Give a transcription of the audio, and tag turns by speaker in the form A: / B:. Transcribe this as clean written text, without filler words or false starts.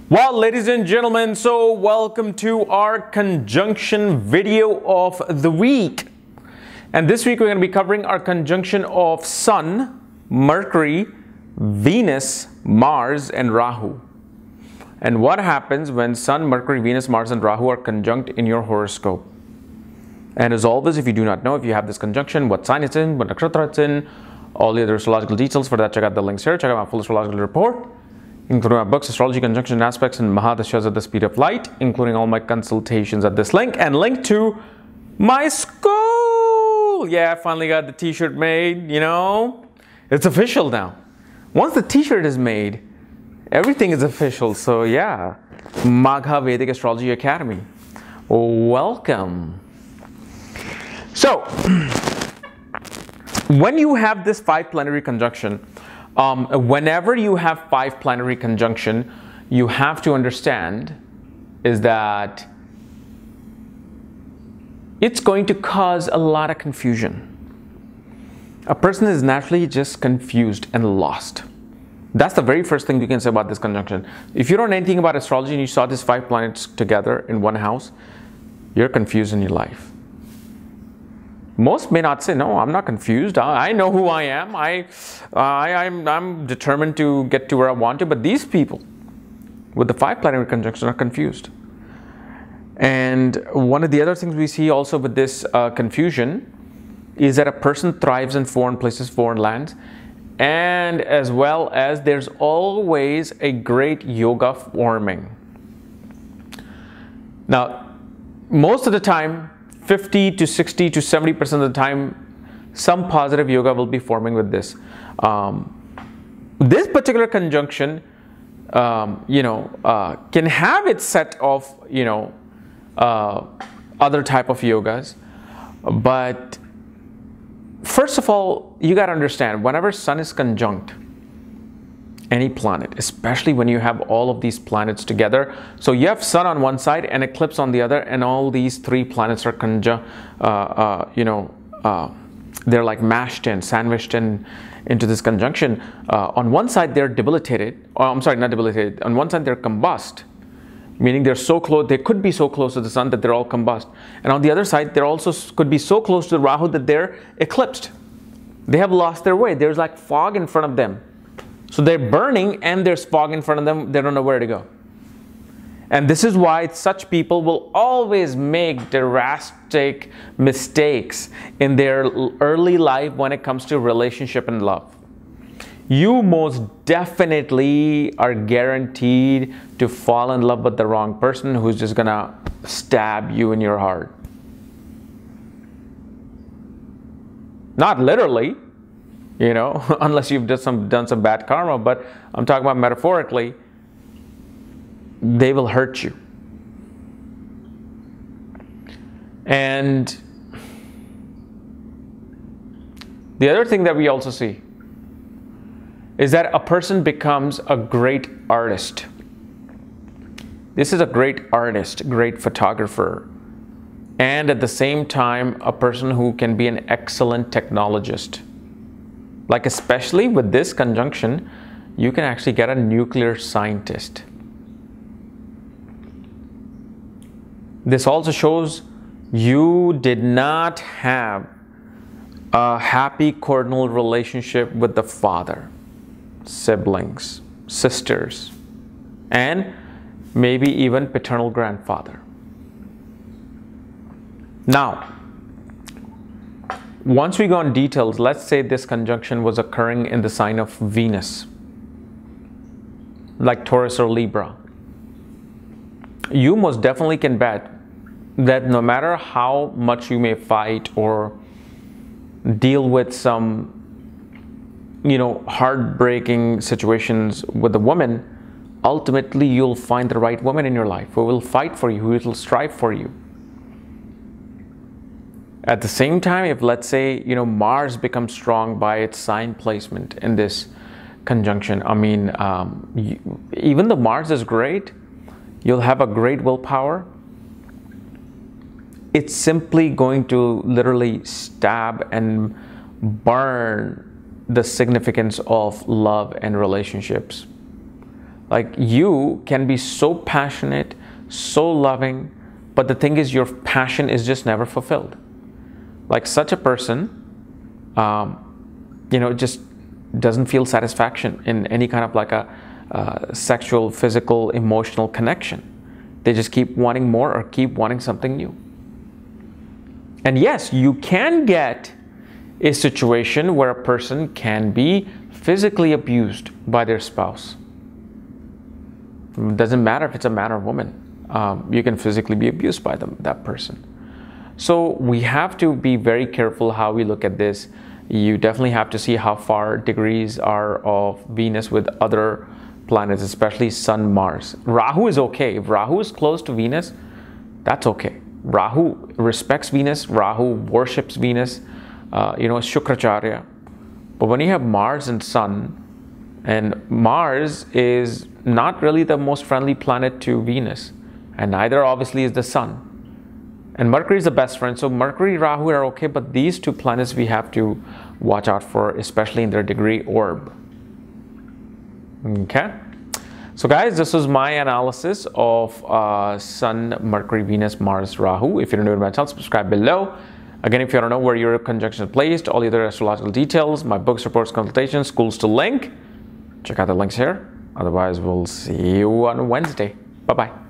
A: Well, ladies and gentlemen, so welcome to our conjunction video of the week. And this week we're going to be covering our conjunction of Sun, Mercury, Venus, Mars, and Rahu. And what happens when Sun, Mercury, Venus, Mars, and Rahu are conjunct in your horoscope. And as always, if you do not know, if you have this conjunction, what sign it's in, what nakshatra it's in, all the other astrological details, for that check out the links here, check out my full astrological report, including my books, Astrology, Conjunction, Aspects, and Mahadashas at the Speed of Light, including all my consultations at this link, and link to my school. Yeah, I finally got the t-shirt made, you know. It's official now. Once the t-shirt is made, everything is official. So yeah, Magha Vedic Astrology Academy. Welcome. So, when you have this 5 planetary conjunction, whenever you have 5 planetary conjunction, you have to understand is that it's going to cause a lot of confusion. A person is naturally just confused and lost. That's the very first thing you can say about this conjunction. If you don't know anything about astrology and you saw these 5 planets together in one house, you're confused in your life. Most may not say, no, I'm not confused. I know who I am. I'm determined to get to where I want to. But these people with the 5 planetary conjunction are confused. And one of the other things we see also with this confusion is that a person thrives in foreign places, foreign lands. And as well as there's always a great yoga forming. Now, most of the time, 50 to 60 to 70% of the time, some positive yoga will be forming with this. This particular conjunction, can have its set of, other type of yogas. But first of all, you got to understand, whenever Sun is conjunct any planet, especially when you have all of these planets together. So you have Sun on one side and eclipse on the other, and all these 3 planets are they're like mashed in, sandwiched in into this conjunction. On one side they're debilitated, or I'm sorry, not debilitated. On one side they're combust, meaning they're so close, they could be so close to the Sun that they're all combust. And on the other side, they're also could be so close to the Rahu that they're eclipsed. They have lost their way. There's like fog in front of them. So they're burning and there's fog in front of them. They don't know where to go. And this is why such people will always make drastic mistakes in their early life when it comes to relationship and love. You most definitely are guaranteed to fall in love with the wrong person who's just gonna stab you in your heart. Not literally, unless you've done some bad karma, but I'm talking about metaphorically. They will hurt you. And the other thing that we also see is that a person becomes a great artist. This is a great artist, great photographer, and at the same time, a person who can be an excellent technologist. Like especially with this conjunction, you can actually get a nuclear scientist. This also shows you did not have a happy cordial relationship with the father, siblings, sisters, and maybe even paternal grandfather. Now, once we go on details, let's say this conjunction was occurring in the sign of Venus, like Taurus or Libra. You most definitely can bet that no matter how much you may fight or deal with some, heartbreaking situations with a woman, ultimately you'll find the right woman in your life who will fight for you, who will strive for you. At the same time, if let's say, Mars becomes strong by its sign placement in this conjunction, even though Mars is great, you'll have a great willpower. It's simply going to literally stab and burn the significance of love and relationships. Like, you can be so passionate, so loving, but the thing is your passion is just never fulfilled. Like, such a person, just doesn't feel satisfaction in any kind of like a sexual, physical, emotional connection. They just keep wanting more or keep wanting something new. And yes, you can get a situation where a person can be physically abused by their spouse. It doesn't matter if it's a man or woman. You can physically be abused by that person. So we have to be very careful how we look at this. You definitely have to see how far degrees are of Venus with other planets, especially Sun, Mars. Rahu is okay. If Rahu is close to Venus, that's okay. Rahu respects Venus. Rahu worships Venus. Shukracharya. But when you have Mars and Sun, and Mars is not really the most friendly planet to Venus, and neither obviously is the Sun. And Mercury is the best friend. So Mercury, Rahu are okay, but these two planets we have to watch out for, especially in their degree orb. Okay. So guys, this was my analysis of Sun, Mercury, Venus, Mars, Rahu. If you're new to my channel, subscribe below. Again, if you don't know where your conjunction is placed, all the other astrological details, my books, reports, consultations, schools to link, check out the links here. Otherwise, we'll see you on Wednesday. Bye-bye.